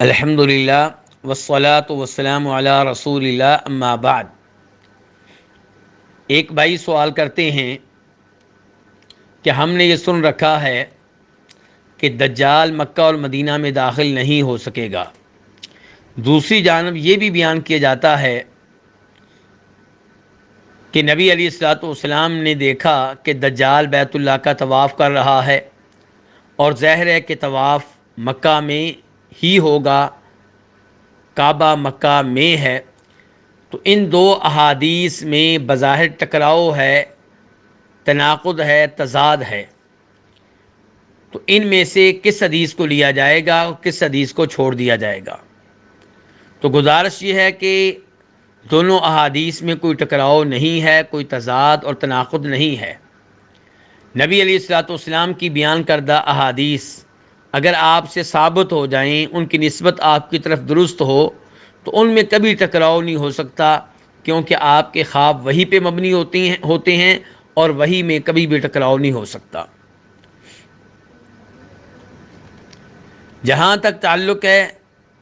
الحمد للہ والصلاة والسلام علی رسول اللہ اما بعد۔ ایک بھائی سوال کرتے ہیں کہ ہم نے یہ سن رکھا ہے کہ دجال مکہ اور مدینہ میں داخل نہیں ہو سکے گا، دوسری جانب یہ بھی بیان کیا جاتا ہے کہ نبی علیہ الصلوۃ والسلام نے دیکھا کہ دجال بیت اللہ کا طواف کر رہا ہے، اور ظاہر ہے کہ طواف مکہ میں ہی ہوگا، کعبہ مکہ میں ہے۔ تو ان دو احادیث میں بظاہر ٹکراؤ ہے، تناقض ہے، تضاد ہے۔ تو ان میں سے کس حدیث کو لیا جائے گا اور کس حدیث کو چھوڑ دیا جائے گا؟ تو گزارش یہ ہے کہ دونوں احادیث میں کوئی ٹکراؤ نہیں ہے، کوئی تضاد اور تناقض نہیں ہے۔ نبی علیہ الصلوۃ والسلام کی بیان کردہ احادیث اگر آپ سے ثابت ہو جائیں، ان کی نسبت آپ کی طرف درست ہو، تو ان میں کبھی ٹکراؤ نہیں ہو سکتا، کیونکہ آپ کے خواب وہی پہ مبنی ہوتے ہیں اور وہی میں کبھی بھی ٹکراؤ نہیں ہو سکتا۔ جہاں تک تعلق ہے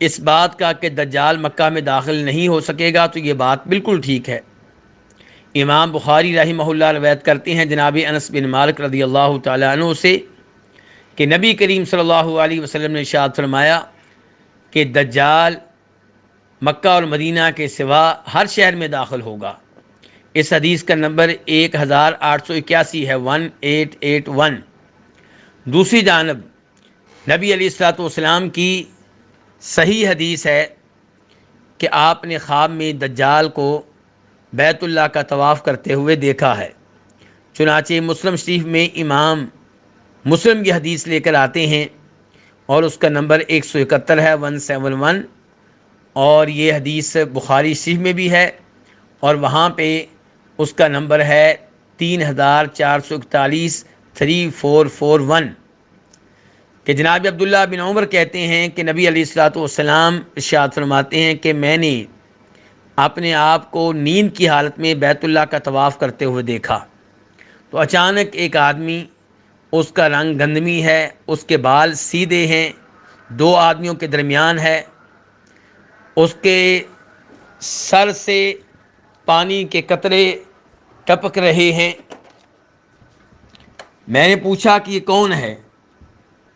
اس بات کا کہ دجال مکہ میں داخل نہیں ہو سکے گا، تو یہ بات بالکل ٹھیک ہے۔ امام بخاری رحمہ اللہ روایت کرتے ہیں جناب انس بن مالک رضی اللہ تعالیٰ عنہ سے کہ نبی کریم صلی اللہ علیہ وسلم نے ارشاد فرمایا کہ دجال مکہ اور مدینہ کے سوا ہر شہر میں داخل ہوگا۔ اس حدیث کا نمبر 1881 ہے، 1881۔ دوسری جانب نبی علیہ الصلوۃ والسلام کی صحیح حدیث ہے کہ آپ نے خواب میں دجال کو بیت اللہ کا طواف کرتے ہوئے دیکھا ہے۔ چنانچہ مسلم شریف میں امام مسلم کی حدیث لے کر آتے ہیں، اور اس کا نمبر 171 ہے، 171۔ اور یہ حدیث بخاری شریف میں بھی ہے، اور وہاں پہ اس کا نمبر ہے 3441، 3441، کہ جناب عبداللہ بن عمر کہتے ہیں کہ نبی علیہ الصلوۃ والسلام ارشاد فرماتے ہیں کہ میں نے اپنے آپ کو نیند کی حالت میں بیت اللہ کا طواف کرتے ہوئے دیکھا، تو اچانک ایک آدمی، اس کا رنگ گندمی ہے، اس کے بال سیدھے ہیں، دو آدمیوں کے درمیان ہے، اس کے سر سے پانی کے قطرے ٹپک رہے ہیں۔ میں نے پوچھا کہ یہ کون ہے؟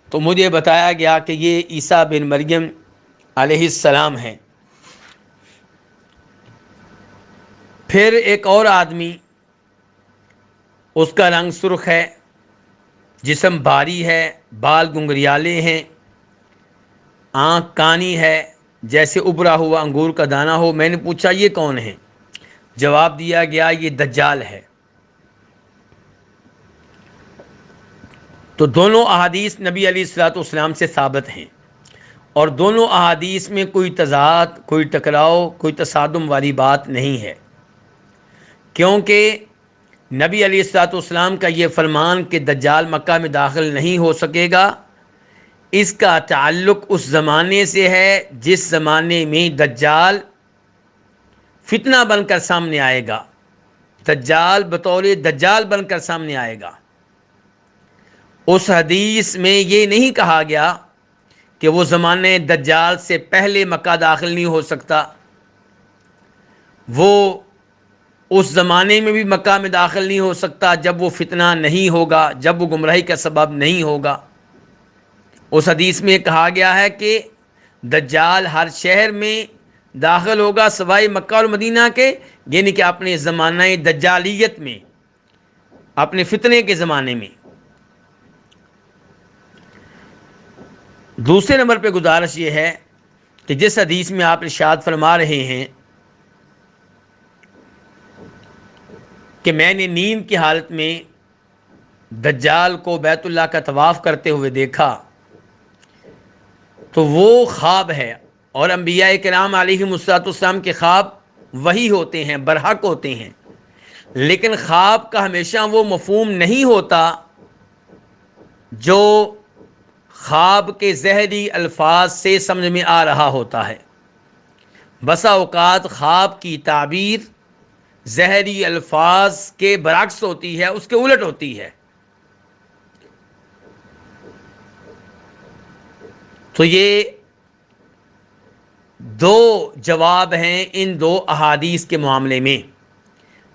تو مجھے بتایا گیا کہ یہ عیسیٰ بن مریم علیہ السلام ہیں۔ پھر ایک اور آدمی، اس کا رنگ سرخ ہے، جسم بھاری ہے، بال گنگریالے ہیں، آنکھ کانی ہے، جیسے ابھرا ہوا انگور کا دانہ ہو۔ میں نے پوچھا یہ کون ہے؟ جواب دیا گیا یہ دجال ہے۔ تو دونوں احادیث نبی علیہ الصلوۃ والسلام سے ثابت ہیں، اور دونوں احادیث میں کوئی تضاد، کوئی ٹکراؤ، کوئی تصادم والی بات نہیں ہے، کیونکہ نبی علیہ الصلوۃ والسلام کا یہ فرمان کہ دجال مکہ میں داخل نہیں ہو سکے گا، اس کا تعلق اس زمانے سے ہے جس زمانے میں دجال فتنہ بن کر سامنے آئے گا، دجال بطور دجال بن کر سامنے آئے گا۔ اس حدیث میں یہ نہیں کہا گیا کہ وہ زمانے دجال سے پہلے مکہ داخل نہیں ہو سکتا، وہ اس زمانے میں بھی مکہ میں داخل نہیں ہو سکتا جب وہ فتنہ نہیں ہوگا، جب وہ گمراہی کا سبب نہیں ہوگا۔ اس حدیث میں کہا گیا ہے کہ دجال ہر شہر میں داخل ہوگا سوائے مکہ اور مدینہ کے، یعنی کہ اپنے زمانہ دجالیت میں، اپنے فتنے کے زمانے میں۔ دوسرے نمبر پہ گزارش یہ ہے کہ جس حدیث میں آپ ارشاد فرما رہے ہیں کہ میں نے نیند کی حالت میں دجال کو بیت اللہ کا طواف کرتے ہوئے دیکھا، تو وہ خواب ہے، اور انبیاء کرام علیہم السلام کے خواب وہی ہوتے ہیں، برحق ہوتے ہیں، لیکن خواب کا ہمیشہ وہ مفہوم نہیں ہوتا جو خواب کے ظاہری الفاظ سے سمجھ میں آ رہا ہوتا ہے۔ بسا اوقات خواب کی تعبیر ظاہری الفاظ کے برعکس ہوتی ہے، اس کے الٹ ہوتی ہے۔ تو یہ دو جواب ہیں ان دو احادیث کے معاملے میں.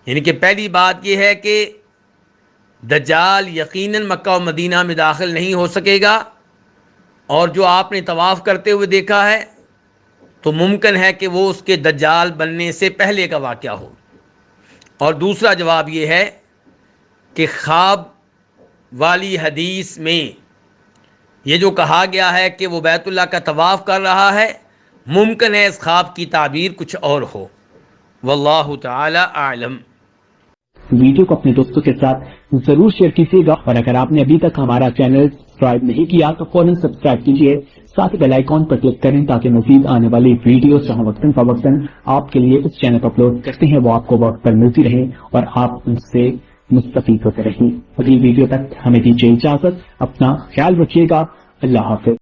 یعنی کہ پہلی بات یہ ہے کہ دجال یقیناً مکہ و مدینہ میں داخل نہیں ہو سکے گا، اور جو آپ نے طواف کرتے ہوئے دیکھا ہے تو ممکن ہے کہ وہ اس کے دجال بننے سے پہلے کا واقعہ ہو. اور دوسرا جواب یہ ہے کہ خواب والی حدیث میں یہ جو کہا گیا ہے کہ وہ بیت اللہ کا طواف کر رہا ہے، ممکن ہے اس خواب کی تعبیر کچھ اور ہو. واللہ تعالی اعلم. ویڈیو کو اپنے دوستوں کے ساتھ ضرور شیئر کیجیے گا، اور اگر آپ نے ابھی تک ہمارا چینل سبسکرائب نہیں کیا تو فوراً سبسکرائب کیجیے، ساتھ ہی بیل آئیکن پر کلک کریں تاکہ مزید آنے والی ویڈیوز جو ہم وقتاً فوقتاً آپ کے لیے اس چینل پر اپلوڈ کرتے ہیں وہ آپ کو وقت پر ملتی رہیں اور آپ ان سے مستفید ہوتے رہیں. اگلی ویڈیو تک ہمیں دیجیے اجازت، اپنا خیال رکھیے گا. اللہ حافظ.